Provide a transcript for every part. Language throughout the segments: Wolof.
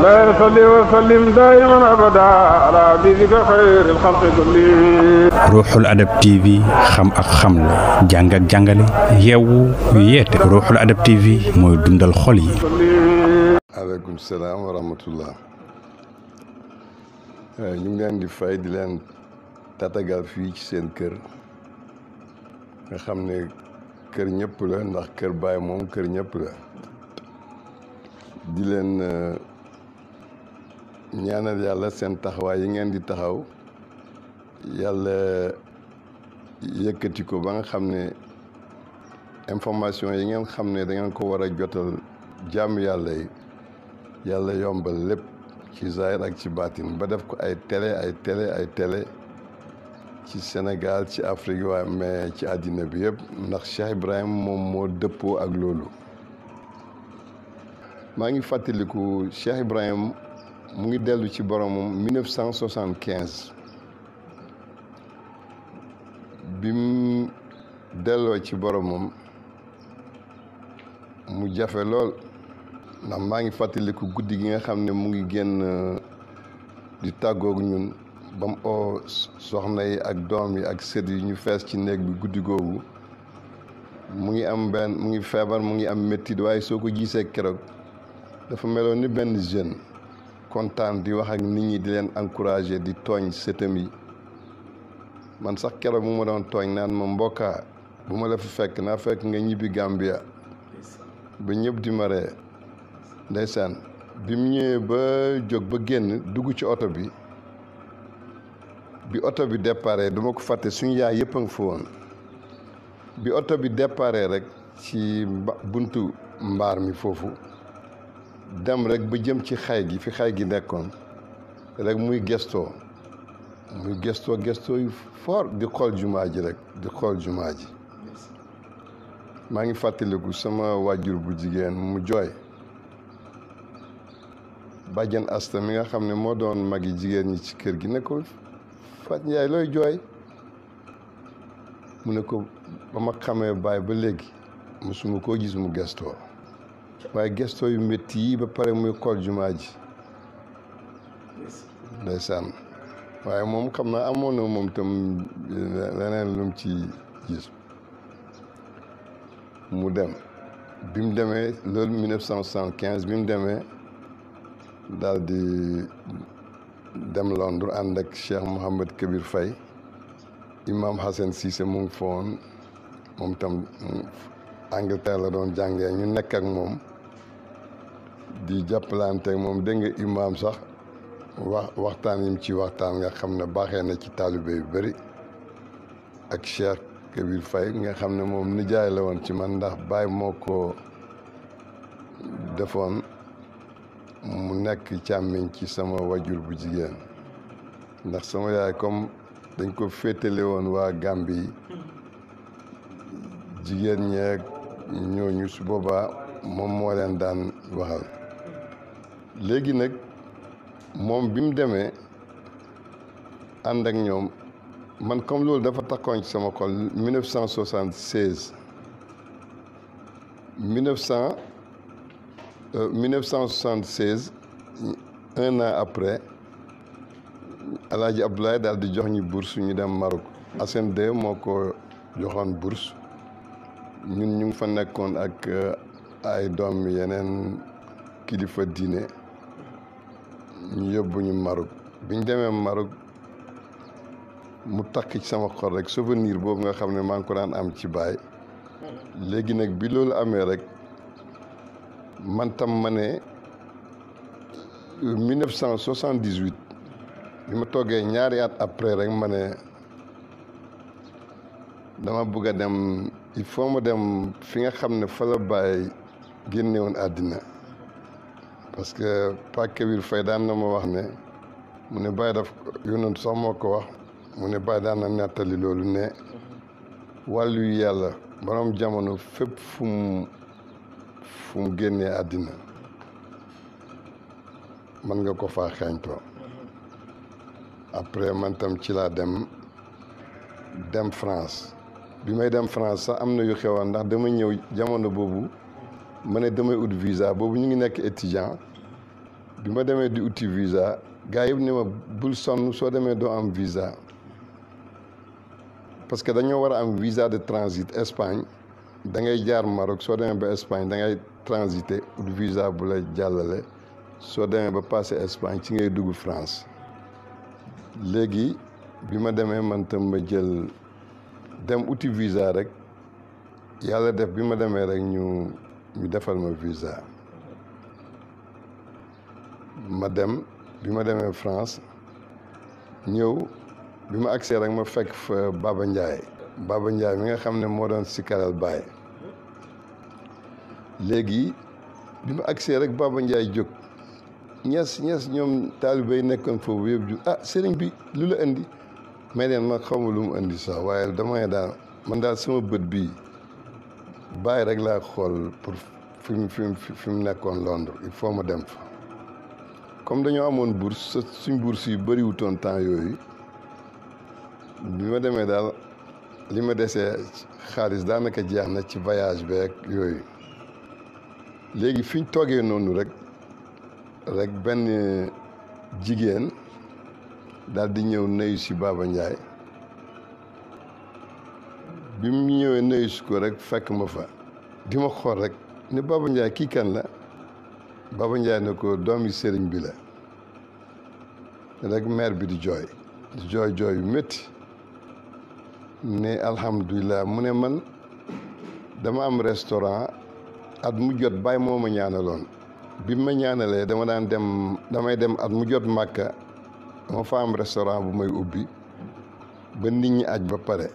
لا يصلي وسلم دائما أبدا على حبيبك خير الخلق كلهم. Ruuxul Adab TV xam ak xamle jàng ak jàngale yeewu yeete Ruuxul Adab TV mooy dundal xol yi. aleykum salaam wa rahmatullah. ñu ngi leen di fay di leen tatagal fii ci seen kër nga xam ne kër ñëpp la ndax kër baay moom kër ñëpp la di leen ñaanal yàlla seen taxawaay yi ngeen di taxaw yàlla yëkkati ko ba nga xam ne information yi ngeen xam ne da ngeen ko war a jotal jàmm yàlla yi yàlla yombal lépp ci zahir ak ci baatin ba def ko ay télé ci Sénégal ci Afrique waaye mais ci àddina bi yëpp ndax Cheikh Ibrahim moom moo dëppoo ak loolu. maa ngi fàttaliku Cheikh Ibrahim mu ngi dellu ci boromam 1975 bi mu delloo ci boromam mu jafe lool ndax maa ngi fàttaliku guddi gi nga xam ne mu ngi génn di tàggoog ñun ba mu oo soxna yi ak doom yi ak sët yi ñu fees ci néeg bi guddi googu mu ngi feebar mu ngi am méttit waaye soo ko gisee keroog dafa meloon ni benn jeune kontaan di wax ak nit ñi di leen encourager di tooñ sëtam yi man sax keroog mu ma doon tooñ naan ma mbokkaa bu ma la fi fekk naa fekk nga ñibbi Gambia ba ñëpp di ma ree ndeysaan bi mu ñëwee ba jóg ba génn dugg ci oto bi oto bi déparé duma ko fàtte suñu yaay yëpp a nga fa woon bi oto bi déparé rek ci buntu mbaar mi foofu dem rek ba jëm ci xay gi fi xay gi nekkoon rek muy gestoo yu fort di xool jumaa ji rek di xool jumaa ji maa ngi fàttaliku sama wàjjur bu jigéen mu jooy bàjjen asta mi nga xam ne moo doon magi jigéen ñi ci kër gi ne ko Fat Njaay looy jooy mu ne ko ba ma xamee baay ba léegi mosuma koo gis mu gestoo waaye gestoo yu métti yi ba pare muy xool jumaa ji ndeysaan waaye moom xam naa amoon na moom tam leneen lu mu ci gis mu dem bi mu demee loolu 1975 bi mu demee daal di dem Londres ànd ak Cheikh Mouhamed Kabir Faye Imam Hassan Cissé mu ngi fa woon moom tam Angleterre la doon jàngee ñu nekk ak moom di jàppalante ak moom dégg nga imam sax waxtaan yim ci waxtaan nga xam ne baaxee na ci taalibe yu bëri ak Cheikh Kabir Faye nga xam ne moom nijaay la woon ci man ndax baay moo ko defoon mu nekk càmmiñ ci sama wajur bu jigéen ndax sama yaay comme dañ ko féetale woon waa Gàmbi yi jigéen ñeeg ñooñu su boobaa moom moo leen daan waxal léegi nag moom bi mu demee ànd ak ñoom man comme loolu dafa takkoon ci sama xol 1976 un an après Alaaji Abdoulaye daal di jox ñu bourse ñu dem Maroc Assane Deye moo ko joxoon bourse ñun ñu ngi fa nekkoon ak ay doom yeneen kilifa diine ñu yóbbu ñu Maroc bi ñu demee Maroc mu takk ci sama xol rek souvenir boobu nga xam ne maa ngi ko daan am ci baay léegi nag bi loolu amee rek man tam ma ne 1978 bi ma toogee ñaari at après rek ma ne dama bëgg a dem il faut ma dem fi nga xam ne fa la Baay génne woon àddina parce que Pa Kabir Faye daan na ma wax ne mu ne Baay daf yonent sax moo ko wax mu ne Baay daan na nettali loolu ne wàllu yàlla borom jamono fépp fu mu génnee àddina mën nga ko faa xeeñtoo après man tam ci laa dem France bi may dem France sax am na yu xewoon ndax dama ñëw jamono boobu ma ne damay ut visa boobu ñu ngi nekk étudiant bi ma demee di uti visa gars yëpp ne ma bul sonn soo demee doo am visa parce que dañoo war a am visa de transit Espagne da ngay jaar Maroc soo demee ba Espagne da ngay transiter ut visa bu la jàllale soo demee ba passé Espagne ci ngay dugg France léegi bi ma demee man tam ma jël dem uti visa rek yàlla def bi ma demee rek ñu defal ma visa ma dem bi ma demee France ñëw bi ma agsee rek ma fekk fa Baba Ndiaye mi nga xam ne moo doon sikaral Baye léegi bi ma agsee rek Baba Ndiaye jóg ñes ñoom taalibe yi nekkoon foofu yëpp ju sëriñ bi lu la indi may leen ma xaw ma lu mu indi sax waaye damay daal man daal sama bët bii Baye rek laa xool pour fi mu nekkoon Londres il faut ma dem fa comme dañoo amoon bourse suñ bourse yu bëriwutoon temps yooyu bi ma demee daal li ma desee xaalis daanaka jeex na ci voyage beeg yooyu léegi fi ñu toogee noonu rek benn jigéen daal di ñëw nuyu si Baba Ndiaye bi mu ñëwee nuyu si ko rek fekk ma fa di ma xool rek ne Baba Ndiaye kii kan la Baba Ndiaye ne ko doomi sëriñ bi la rek mère bi di jooy yu métti ne alhamdulilah mu ne man dama am restaurant at mu jot Baye moo ma ñaanaloon bi ma ñaanalee damay dem at mu jot Màkka dama fa am restaurant bu may ubbi ba nit ñi aj ba pare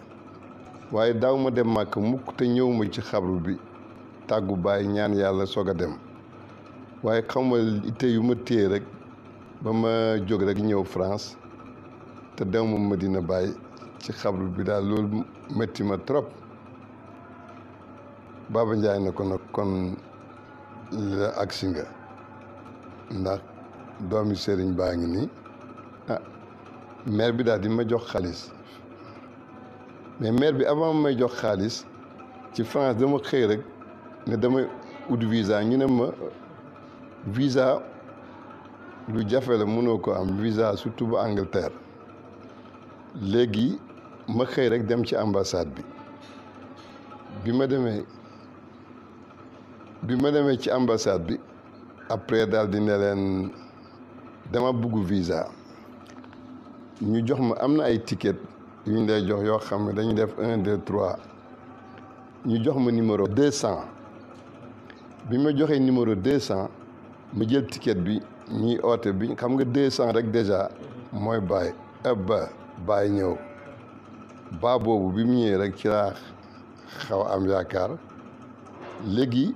waaye daaw ma dem Màkka mukk te ñëw ma ci xabru bi tàggu Baye ñaan yàlla soog a dem waaye xam nga itte yu ma téye rek ba ma jóg rek ñëw France te dem ma Medina Baye ci xabru bi daal loolu métti ma trop Baba Ndiaye na ko nag kon la agsi nga ndax doomi sëriñ baa ngi nii maire bi daal di ma jox xaalis mais maire bi avant may jox xaalis ci France dama xëy rek ne damay ut visa ñu ne ma visa lu jafe la mënoo ko am visa surtout ba Angleterre léegi ma xëy rek dem ci ambassade bi ma demee ci ambassade bi après daal di ne leen dama bugg visa ñu jox ma am na ay ticket yu ñu lay jox yoo xam ne dañuy def 1 2 3 ñu jox ma numéro 200 bi ma joxee numéro 200 ma jël ticket bi ñuy oote bi xam nga 200 rek déjà mooy Baye Baye ñëw ba boobu bi mu ñëwee rek ci laa xaw am yaakaar léegi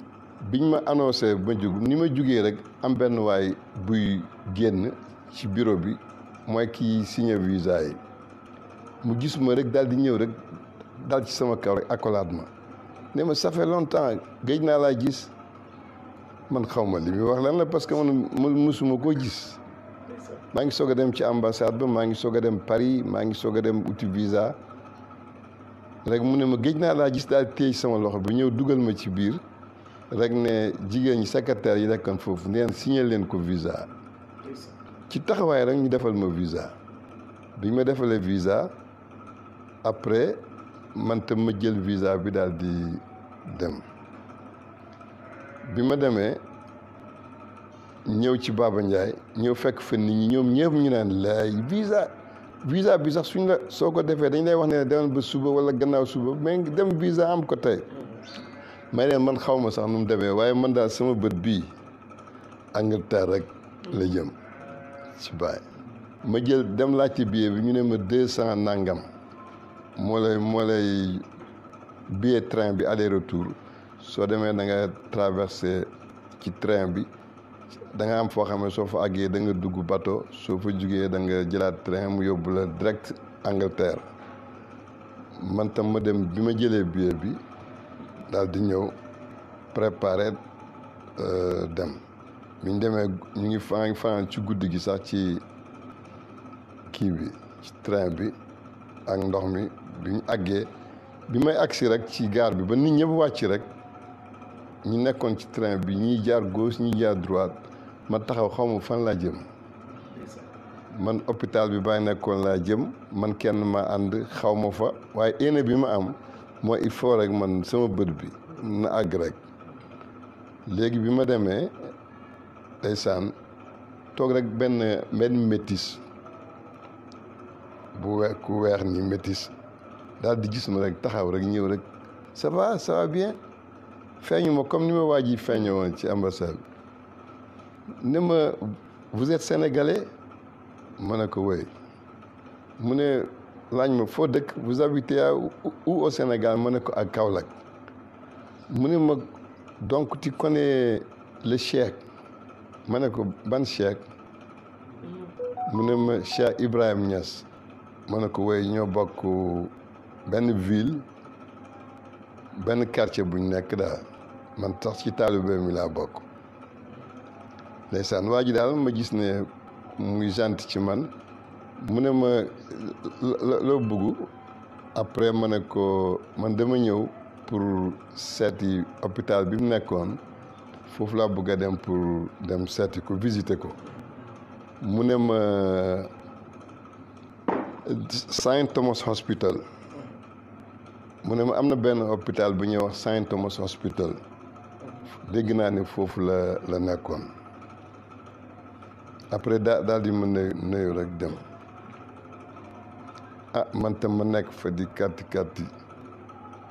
biñ ma annoncé ba jug ni ma jugee rek am benn waay buy génn ci bureau bi mooy kii signé visa yi mu gis ma rek daal di ñëw rek dal ci sama kaw rek accolade ma ne ma ça fait longtemps géej naa laa gis man xaw ma li muy wax lan la parce que man mësuma koo gis maa ngi soog a dem ci ambassade ba maa ngi soog a dem Paris maa ngi soog a dem uti visa rek mu ne ma géej naa laa gis daal téye sama loxo bi ñëw dugal ma ci biir rek ne jigéen ñi secrétaire yi nekkoon foofu neen signé leen ko visa ci taxawaay rek ñu defal ma visa bi ma defalee visa après man tam ma jël visa bi daal di dem bi ma demee ñëw ci Baba Ndiaye ñëw fekk fa nit ñi ñoom ñëpp ñu naan laay visa bi sax suñ la soo ko defee dañ lay wax ne demal ba suba wala gannaaw suba mais dem visa am ko tey may leen man xaw ma sax nu mu demee waaye man daal sama bët bii Angleterre rek la jëm ci Baye ma jël dem laajte billet bi ñu ne ma 200 nangam moo lay billet train bi aller retour soo demee da nga traversé ci train bi da nga am foo xam ne soo fa àggee da nga dugg bateau soo fa jugee da nga jëlaat train mu yóbbu la direct Angleterre man tam ma dem bi ma jëlee billet bi daal di ñëw préparer dem bi ñu demee ñu ngi fanaan ci guddi gi sax ci kii bi ci train bi ak ndox mi bi ñu àggee bi may agsi rek ci gare bi ba nit ñëpp wàcc rek ñi nekkoon ci train bi ñiy jaar gauche ñi jaar droite ma taxaw xaw ma fan laa jëm man hôpital bi bàyyi nekkoon laa jëm man kenn ma ànd xaw ma fa waaye yéene bi ma am mooy il faut rek man sama bët bi na àgg rek léegi bi ma demee ndeysaan toog rek benn métis ku weex ni métis daal di gis ma rek taxaw rek ñëw rek ça va bien feeñu ma comme ni ma waa ji feeñe woon ci ambassade ne ma vous êtes sénégalais ma ne ko wéy mu ne laaj ma foo dëkk vous habitez où au Sénégal ma ne ko ak Kaolack mu ne ma donc tu connais le cheikh ma ne ko ban cheikh mu ne ma Cheikh Ibrahim Niass ma ne ko wéy ñoo bokk benn ville benn quartier buñ nekk daal man tax ci taalibe mi laa bokk ndeysaan waa ji daal ma gis ne muy gentil ci man mu ne ma loo bëgg après ma ne ko man dama ñëw pour seeti hôpital bi mu nekkoon foofu laa bëgg a dem pour dem seeti ko visiter ko mu ne ma Saint Thomas Hospital mu ne ma am na benn hôpital bu ñuy wax Saint Thomas Hospital dégg naa ne foofu la nekkoon après daal di ma nuyu rek dem man tam ma nekk fa di kàtti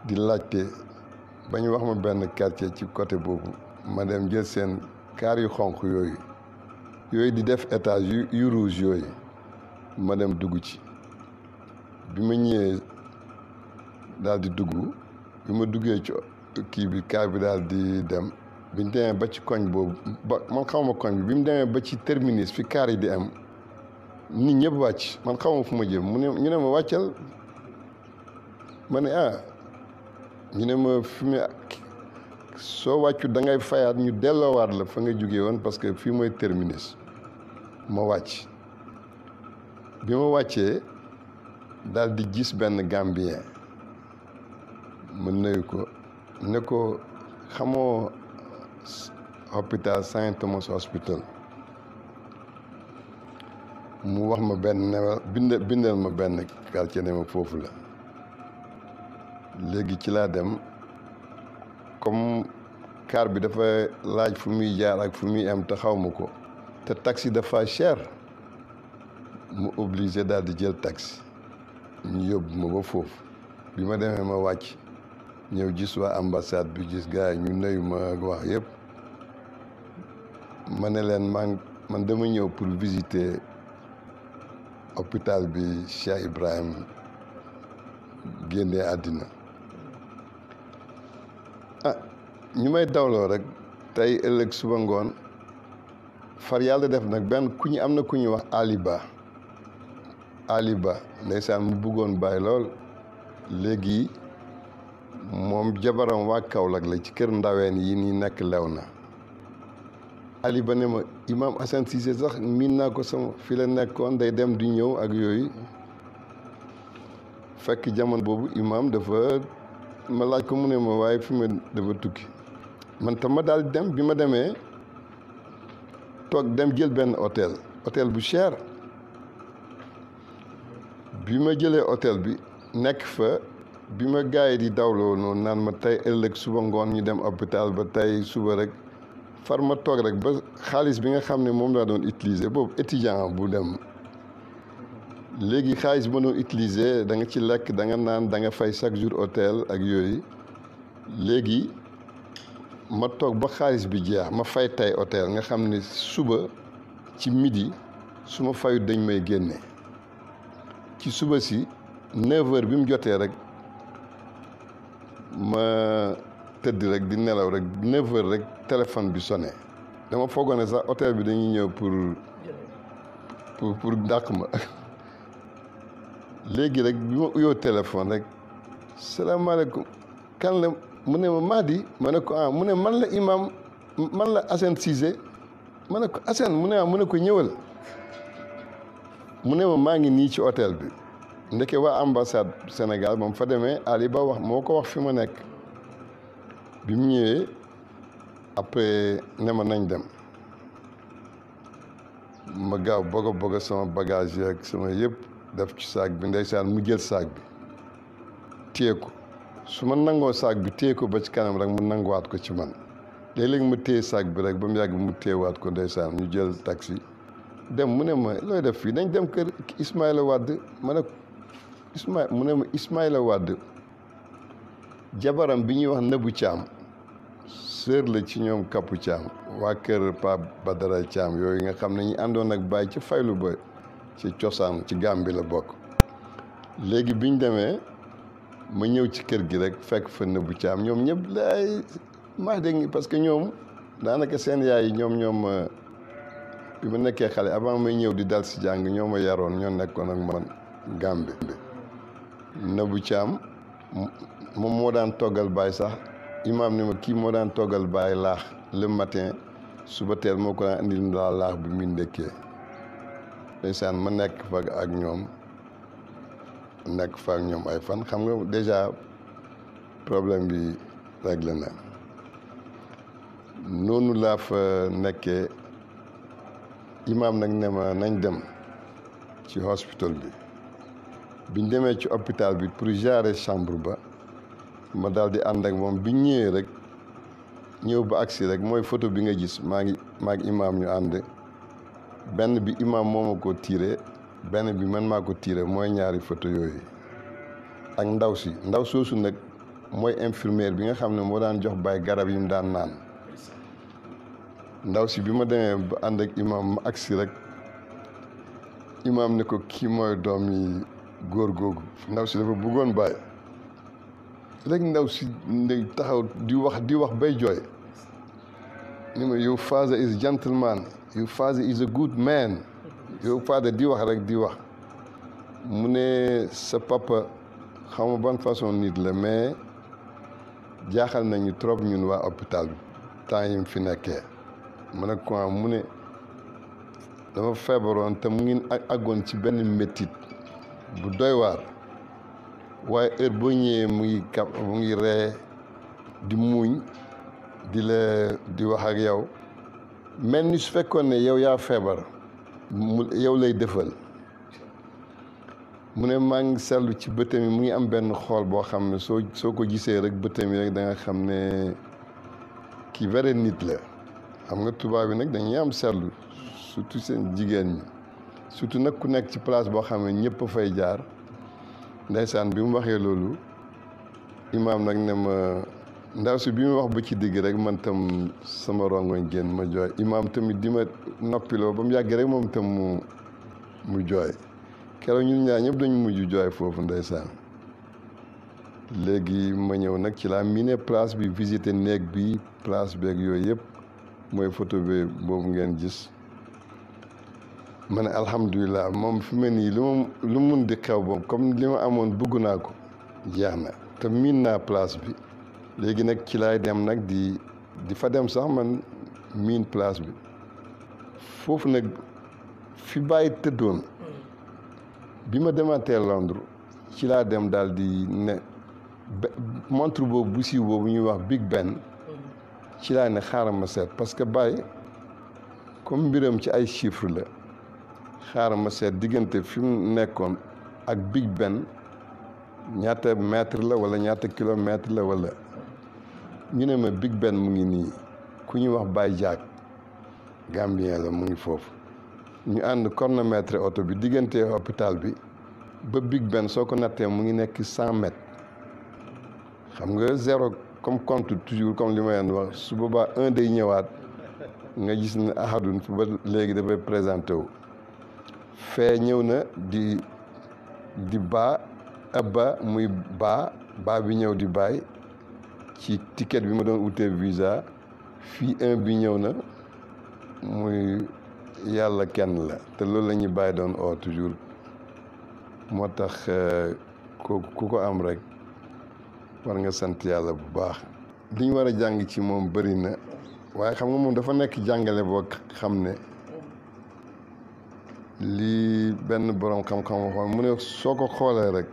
di laajte ba ñu wax ma benn quartier ci côté boobu ma dem jël seen kaar yu xonq yooyu di def étage yu rouge yooyu ma dem dugg ci bi ma ñëwee daal di dugg bi ma duggee ci kii bi kaar bi daal di dem bi ñu demee ba ci koñ boobu man xaw ma koñ bi mu demee ba ci terminus fi kaar yi di am nit ñëpp wàcc man xaw ma fu ma jëm ñu ne ma wàccal ma ne ñu ne ma fi mu soo wàccu da ngay fayaat ñu delloowaat la fa nga jógee woon parce que fii mooy terminus ma wàcc bi ma wàccee daal di gis benn Gambien ma nuyu ko ne ko xamoo hôpital Saint Thomas Hospital mu wax ma benn bindal ma benn quartier ne ma foofu la léegi ci laa dem comme car bi dafa laaj fu muy jaar ak fu muy am te xaw ma ko te taxi dafa cher mu obligé daal di jël taxi ñu yóbbu ma ba foofu bi ma demee ma wàcc ñëw gis waa ambassade bi gis gars yi ñu nuyu ma wax yëpp ma ne leen man dama ñëw pour visiter hôpital bi Cheikh Ibrahim génnee àddina ñu may dawloo rek tey ëllëg suba ngoon far yàlla def nag am na ku ñu wax Ali Ba ndeysaan mu bëggoon bàyyi lool léegi moom jabaram waa Kaolack la ci kër ndaween yi nii nekk lew na Ali Ba ne ma Imam Assane Cissé sax miin naa ko sama fi la nekkoon day dem di ñëw ak yooyu fekk jamono boobu imam dafa ma laaj ko mu ne ma waaye fi ma dafa tukki man tam ma daal dem bi ma demee toog dem jël benn hôtel bu cher bi ma jëlee hôtel bi nekk fa bi ma gars yi di dawloo noonu naan ma tey ëllëg suba ngoon ñu dem hôpital ba tey suba rek far ma toog rek ba xaalis bi nga xam ne moom laa doon utiliser boobu étudiant bu dem léegi xaalis bi ma doon utiliser da nga ci lekk da nga naan da nga fay chaque jour hôtel ak yooyu léegi ma toog ba xaalis bi jeex ma fay tey hôtel nga xam ne suba ci midi su ma fayu dañ may génne ci suba si 9h bi mu jotee rek ma tëdd rek di nelaw rek 9h rek téléphone bi sonné dama foogoon ne sax hôtel bi dañuy ñëw pour dàq ma léegi rek bi ma uyoo téléphone rek salaamaaleykum kan la mu ne ma Mahdi ma ne ko mu ne man la imam man la Assane Cissé ma ne ko Assane mu ne ko ñëwal mu ne ma maa ngi nii ci hôtel bi ndeke waa ambassade Sénégal moom fa demee Ali Ba wax moo ko wax fi ma nekk bi mu ñëwee après ne ma nañ dem ma gaaw bëgg sama bagage yi ak sama yëpp def ci saak bi ndeysaan mu jël saak bi téye ko su ma nangoo saak bi téye ko ba ci kanam rek mu nanguwaat ko ci man léeg-léeg ma téye saak bi rek ba mu yàgg mu téyewaat ko ndeysaan ñu jël taxi dem mu ne ma looy def fii dañ dem kër Ismaïla Wade ma ne mu ne ma Ismaïla Wade jabaram bi ñuy wax Nabou Thiam sœur la ci ñoom Kappu Thiam waa kër Pape Badara Thiam yooyu nga xam ne ñu àndoon ak Baye ci faylu ba ci cosaan ci Gàmbi la bokk léegi biñ demee ma ñëw ci kër gi rek fekk fa Nabou Thiam ñoom ñëpp lay maa dégg parce que ñoom daanaka seen yaay yi ñoom bi ma nekkee xale avant may ñëw di dal si jàng ñoo ma yaroon ñoo nekkoon ak man Gàmbi Nabou Thiam moom moo daan toggal Baye sax imaam ni ma kii moo daan toggal Baye laax le matin suba teel moo ko daan indil laax bi muy ndekkee ndeysaan ma nekk fa ak ñoom ay fan xam nga déjà problème bi réglé na noonu laa fa nekkee imaam nag ne ma nañ dem ci hospital bi biñ demee ci hôpital bi pour gérer chambre ba ma daal di ànd ak moom biñ ñëwee rek ñëw ba agsi rek mooy photo bi nga gis maa ngi imaam ñu ànd benn bi imaam moo ma ko tiré benn bi man maa ko tiré mooy ñaari photo yooyu ak ndaw soosu nag mooy infirmière bi nga xam ne moo daan jox Baye garab yi mu daan naan ndaw si bi ma demee ba ànd ak imaam ma agsi rek imaam ne ko kii mooy doom yi góor googu ndaw si dafa bëggoon Baye rek ndaw si ndey taxaw di wax bay jooy ni ma your father is gentleman your father is a good man your father di wax rek di wax mu ne sa papa xawma ban façon nit la mais jaaxal nañu trop ñun waa hôpital bi temps yi mu fi nekkee ma ne quoi mu ne dama feebaroon te mu ngi àggoon ci benn métit bu doy waar waaye heure boo ñëwee mu ngi ree di muuñ di wax ak yow mel ni su fekkoon ne yow yaa feebar yow lay defal mu ne maa ngi seetlu ci bëtam yi mu ngi am benn xool boo xam ne soo ko gisee rek bëtam yi rek da nga xam ne kii vrai nit la xam nga tubaab bi nag dañuy am seetlu surtout seen jigéen ñi surtout nag ku nekk ci place boo xam ne ñëpp a fay jaar ndeysaan bi mu waxee loolu imaam nag ne ma ndaw si bi mu wax ba ci digg rek man tam sama rongoñ génn ma jooy imaam tamit di ma noppiloo ba mu yàgg rek moom tam mu jooy keroog ñun ñaar ñëpp dañu mujj jooy foofu ndeysaan léegi ma ñëw nag ci laa miine place bi visiter néeg bi place beeg yooyu yëpp mooy photo bi boobu ngeen gis ma ne alhamdulilah moom fi mu ne nii lu mun di xew boobu comme li ma amoon bëgg naa ko jeex na te miin naa place bi léegi nag ci laay dem nag di fa dem sax man miin place bi foofu nag fi Baye tëddoon bi ma demaatee Londres ci laa dem daal di ne montre boobu bu siiw boobu ñuy wax Big Ben ci laa ne xaaral ma seet parce que Baye comme mbiram ci ay chiffres la xaaral ma seet diggante fi mu nekkoon ak Big Ben ñaata mètre la wala ñaata kilomètre la wala ñu ne ma Big Ben mu ngi nii ku ñuy wax Baye Diack Gambien la mu ngi foofu ñu ànd chronomètre oto bi diggante hôpital bi ba Big Ben soo ko nattee mu ngi nekk 100 mètres xam nga zéro comme compte toujours comme li ma leen wax su boobaa 1 day ñëwaat nga gis ne ahadun fi ba léegi dafay présenté wu fee ñëw na di abba muy baa bi ñëw di Baye ci ticket bi ma doon utee visa fii 1 bi ñëw na muy yàlla kenn la te loolu la ñuy Baye doon oo toujours moo tax ku ko am rek war nga sant yàlla bu baax li ñu war a jàng ci moom bëri na waaye xam nga moom dafa nekk jàngale boo xam ne lii benn borom xam-xam waxoon mu ne soo ko xoolee rek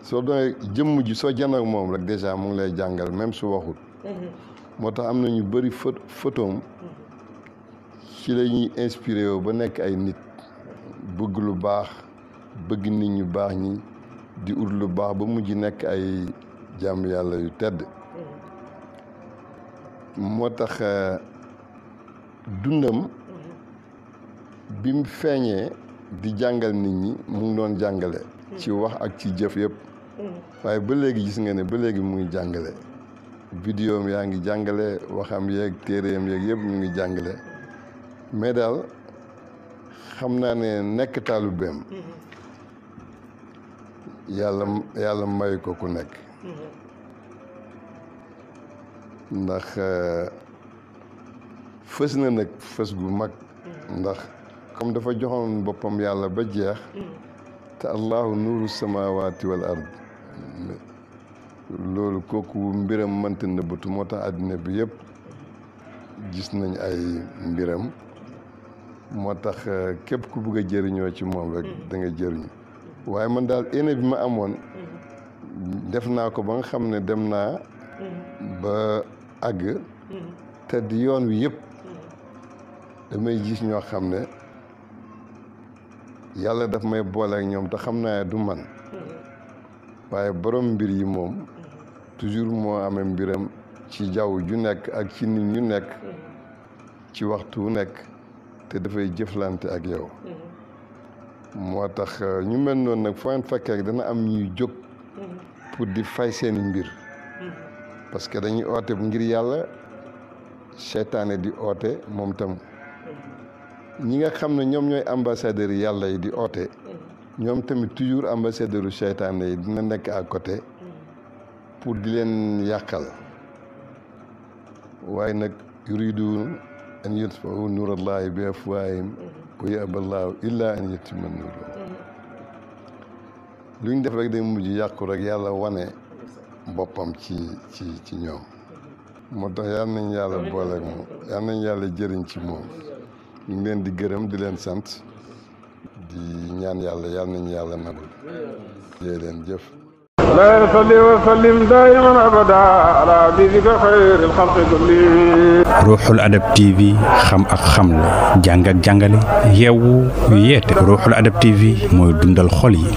soo doon jëmm ji soo jën ak moom rek déjà mu ngi lay jàngal même su waxut moo tax am na ñu bëri photoom ci la ñuy inspiré woo ba nekk ay nit bëgg lu baax bëgg nit ñu baax ñi di ut lu baax ba mujj nekk ay jàmm yàlla yu tedd moo tax dundam bi mu feeñee di jàngal nit ñi mu ngi doon jàngale ci wax ak ci jëf yëpp waaye ba léegi gis nga ne ba léegi mu ngi jàngale vidéom yaa ngi jàngale waxam yeeg téeréem yeeg yëpp ñu ngi jàngale mais daal xam naa ne nekk taalibeem yàlla may ko ku nekk ndax fës na nag fës gu mag ndax comme dafa joxoon boppam yàlla ba jeex te allahu nuuru samawati wal ard loolu kooku mbiram mënta nëbbatu moo tax àddina bi yëpp gis nañ ay mbiram moo tax képp ku bëgg a jëriñoo ci moom rek da nga jëriñu waaye man daal éene bi ma amoon def naa ko ba nga xam ne dem naa ba àgg te di yoon wi yëpp damay gis ñoo xam ne yàlla daf may boole ak ñoom te xam naa du man waaye borom mbir yi moom toujours moo amee mbiram ci jaww ju nekk ak ci nit ñu nekk ci waxtu wu nekk te dafay jëflante ak yow moo tax ñu mel noonu nag foo leen fekkee dana am ñuy jóg pour di fay seeni mbir parce que dañuy oote ngir yàlla seytaane di oote moom tam ñi nga xam ne ñoom ñooy ambassadeurs yi yàlla yi di oote ñoom tamit toujours ambassadeurs yu seytaane yi dina nekk à côté pour di leen yàqal waaye nag yuriduun an yutfi'u nuurallahi bi afwaahihim wa ya'ba llaahu illaa an yutimma nuurahu lu ñu def rek day mujj yàqu rek yàlla wane boppam ci ñoom moo tax yal nañ yàlla booleeg moom yal nañ yàlla jëriñ ci moom ñu ngi leen di gërëm di leen sant di ñaan yàlla yal nañ yàlla nagul yéey leen jëf لا يصلي وسلم دائما ابدا على حبيبك خير الخلق كلهم ruuxul adab TV xam ak xam la jàng ak jàngale yeewu yeete ruuxul adab TV mooy dundal xol yi